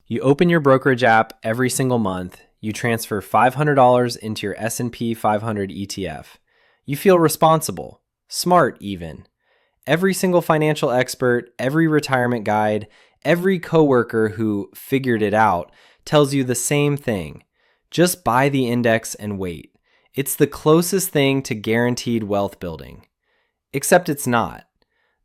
You open your brokerage app every single month, you transfer $500 into your S&P 500 ETF. You feel responsible, smart even. Every single financial expert, every retirement guide, every coworker who figured it out tells you the same thing. Just buy the index and wait. It's the closest thing to guaranteed wealth building. Except it's not.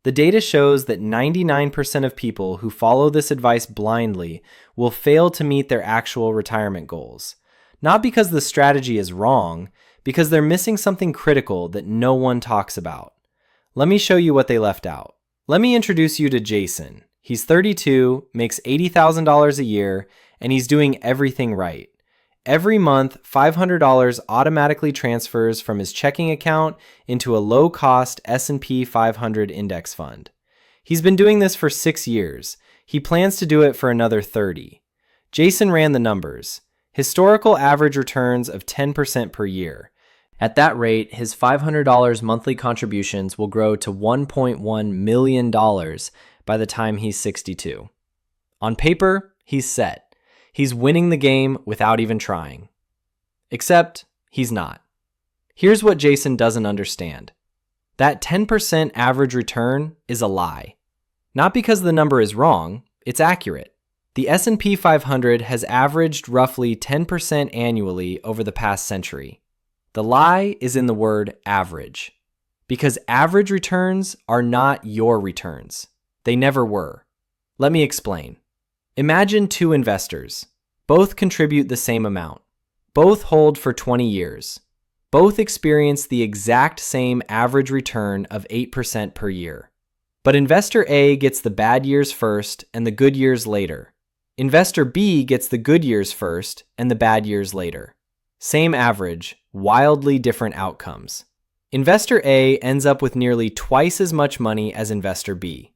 The data shows that 99% of people who follow this advice blindly will fail to meet their actual retirement goals. Not because the strategy is wrong, because they're missing something critical that no one talks about. Let me show you what they left out. Let me introduce you to Jason. He's 32, makes $80,000 a year, and he's doing everything right. Every month, $500 automatically transfers from his checking account into a low-cost S&P 500 index fund. He's been doing this for 6 years. He plans to do it for another 30. Jason ran the numbers. Historical average returns of 10% per year. At that rate, his $500 monthly contributions will grow to $1.1 million by the time he's 62. On paper, he's set. He's winning the game without even trying. Except, he's not. Here's what Jason doesn't understand. That 10% average return is a lie. Not because the number is wrong, it's accurate. The S&P 500 has averaged roughly 10% annually over the past century. The lie is in the word average. Because average returns are not your returns. They never were. Let me explain. Imagine two investors. Both contribute the same amount. Both hold for 20 years. Both experience the exact same average return of 8% per year. But investor A gets the bad years first and the good years later. Investor B gets the good years first and the bad years later. Same average, wildly different outcomes. Investor A ends up with nearly twice as much money as investor B.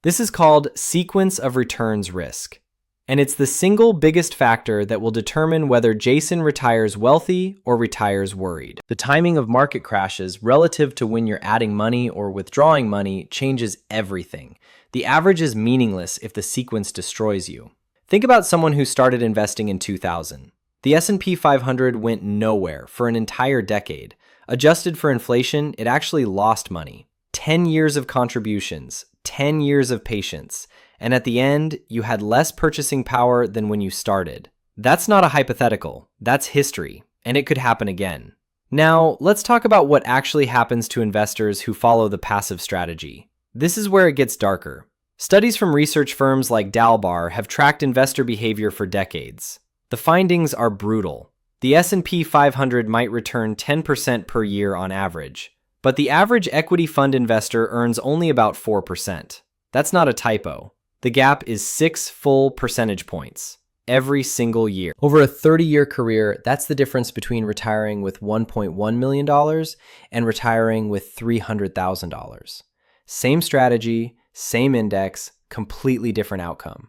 This is called sequence of returns risk. And it's the single biggest factor that will determine whether Jason retires wealthy or retires worried. The timing of market crashes relative to when you're adding money or withdrawing money changes everything. The average is meaningless if the sequence destroys you. Think about someone who started investing in 2000. The S&P 500 went nowhere for an entire decade. Adjusted for inflation, it actually lost money. 10 years of contributions, 10 years of patience. And at the end, you had less purchasing power than when you started. That's not a hypothetical, that's history, and it could happen again. Now, let's talk about what actually happens to investors who follow the passive strategy. This is where it gets darker. Studies from research firms like Dalbar have tracked investor behavior for decades. The findings are brutal. The S&P 500 might return 10% per year on average, but the average equity fund investor earns only about 4%. That's not a typo. The gap is 6 full percentage points every single year. Over a 30-year career, that's the difference between retiring with $1.1 million and retiring with $300,000. Same strategy, same index, completely different outcome.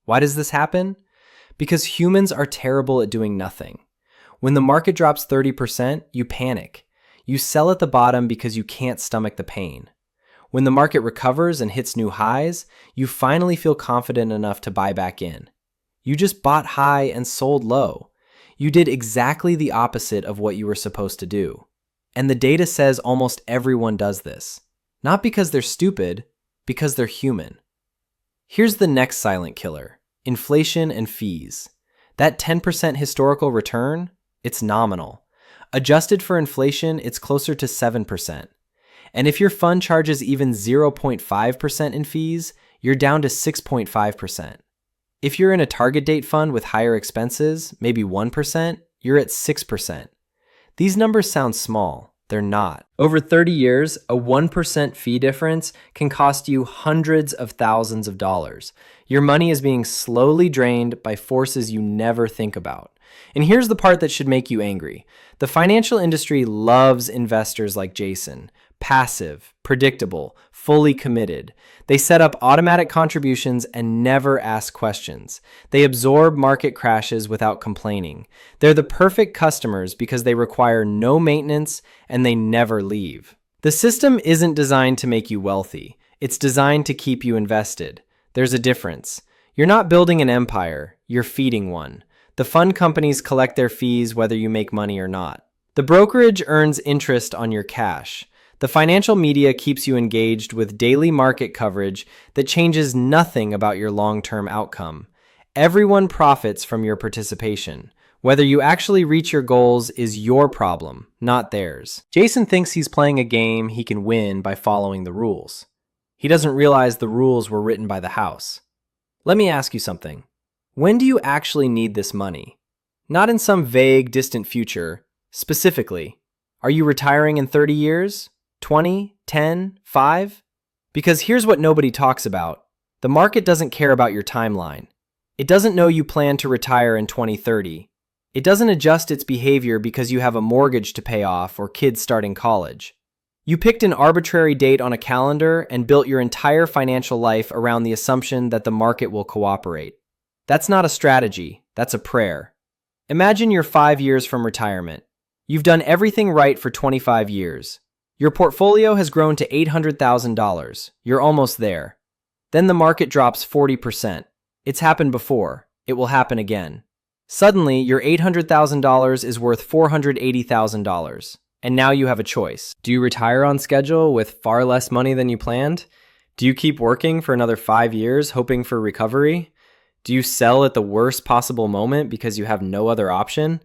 Why does this happen? Because humans are terrible at doing nothing. When the market drops 30%, you panic. You sell at the bottom because you can't stomach the pain. When the market recovers and hits new highs, you finally feel confident enough to buy back in. You just bought high and sold low. You did exactly the opposite of what you were supposed to do. And the data says almost everyone does this. Not because they're stupid, because they're human. Here's the next silent killer: inflation and fees. That 10% historical return, it's nominal. Adjusted for inflation, it's closer to 7%. And if your fund charges even 0.5% in fees, you're down to 6.5%. If you're in a target date fund with higher expenses, maybe 1%, you're at 6%. These numbers sound small. They're not. Over 30 years, a 1% fee difference can cost you hundreds of thousands of dollars. Your money is being slowly drained by forces you never think about. And here's the part that should make you angry. The financial industry loves investors like Jason. Passive, predictable, fully committed. They set up automatic contributions and never ask questions. They absorb market crashes without complaining. They're the perfect customers because they require no maintenance and they never leave. The system isn't designed to make you wealthy. It's designed to keep you invested. There's a difference. You're not building an empire, you're feeding one. The fund companies collect their fees whether you make money or not. The brokerage earns interest on your cash. The financial media keeps you engaged with daily market coverage that changes nothing about your long-term outcome. Everyone profits from your participation. Whether you actually reach your goals is your problem, not theirs. Jason thinks he's playing a game he can win by following the rules. He doesn't realize the rules were written by the house. Let me ask you something. When do you actually need this money? Not in some vague, distant future. Specifically, are you retiring in 30 years? 20? 10? 5? Because here's what nobody talks about. The market doesn't care about your timeline. It doesn't know you plan to retire in 2030. It doesn't adjust its behavior because you have a mortgage to pay off or kids starting college. You picked an arbitrary date on a calendar and built your entire financial life around the assumption that the market will cooperate. That's not a strategy, that's a prayer. Imagine you're 5 years from retirement. You've done everything right for 25 years. Your portfolio has grown to $800,000. You're almost there. Then the market drops 40%. It's happened before. It will happen again. Suddenly, your $800,000 is worth $480,000. And now you have a choice. Do you retire on schedule with far less money than you planned? Do you keep working for another 5 years hoping for recovery? Do you sell at the worst possible moment because you have no other option?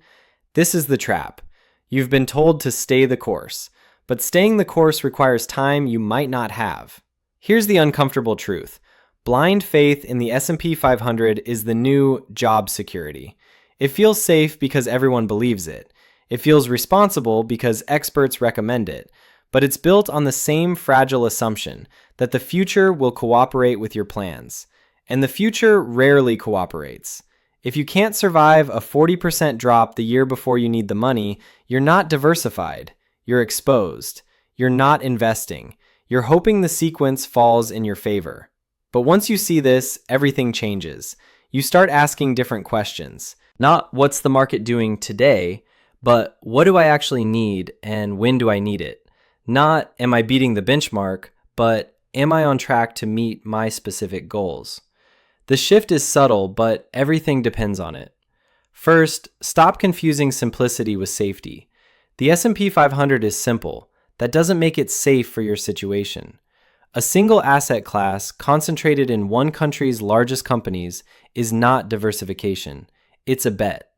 This is the trap. You've been told to stay the course, but staying the course requires time you might not have. Here's the uncomfortable truth. Blind faith in the S&P 500 is the new job security. It feels safe because everyone believes it. It feels responsible because experts recommend it, but it's built on the same fragile assumption that the future will cooperate with your plans. And the future rarely cooperates. If you can't survive a 40% drop the year before you need the money, you're not diversified. You're exposed. You're not investing. You're hoping the sequence falls in your favor. But once you see this, everything changes. You start asking different questions. Not what's the market doing today, but what do I actually need and when do I need it? Not am I beating the benchmark, but am I on track to meet my specific goals? The shift is subtle, but everything depends on it. First, stop confusing simplicity with safety. The S&P 500 is simple. That doesn't make it safe for your situation. A single asset class concentrated in one country's largest companies is not diversification. It's a bet.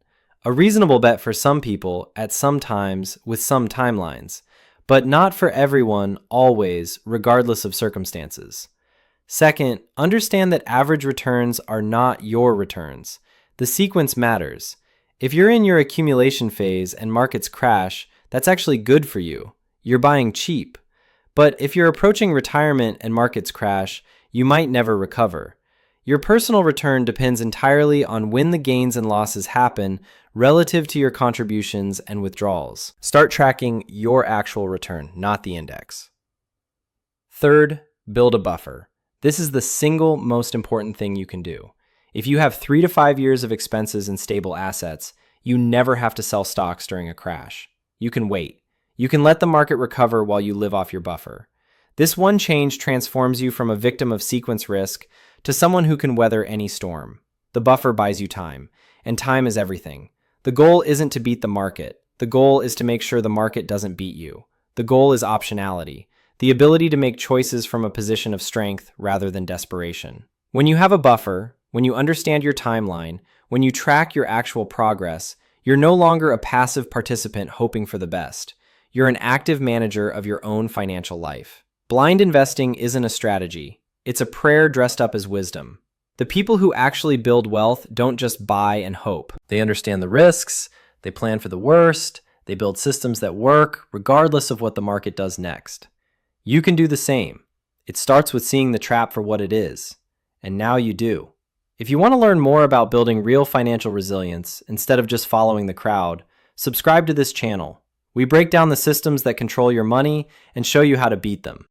A reasonable bet for some people at some times with some timelines, but not for everyone always, regardless of circumstances. Second, understand that average returns are not your returns. The sequence matters. If you're in your accumulation phase and markets crash, that's actually good for you. You're buying cheap. But if you're approaching retirement and markets crash, you might never recover. Your personal return depends entirely on when the gains and losses happen relative to your contributions and withdrawals. Start tracking your actual return, not the index. Third, build a buffer. This is the single most important thing you can do. If you have 3 to 5 years of expenses in stable assets, you never have to sell stocks during a crash. You can wait. You can let the market recover while you live off your buffer. This one change transforms you from a victim of sequence risk to someone who can weather any storm. The buffer buys you time, and time is everything. The goal isn't to beat the market. The goal is to make sure the market doesn't beat you. The goal is optionality. The ability to make choices from a position of strength rather than desperation. When you have a buffer, when you understand your timeline, when you track your actual progress, you're no longer a passive participant hoping for the best. You're an active manager of your own financial life. Blind investing isn't a strategy. It's a prayer dressed up as wisdom. The people who actually build wealth don't just buy and hope. They understand the risks, they plan for the worst, they build systems that work regardless of what the market does next. You can do the same. It starts with seeing the trap for what it is. And now you do. If you want to learn more about building real financial resilience instead of just following the crowd, subscribe to this channel. We break down the systems that control your money and show you how to beat them.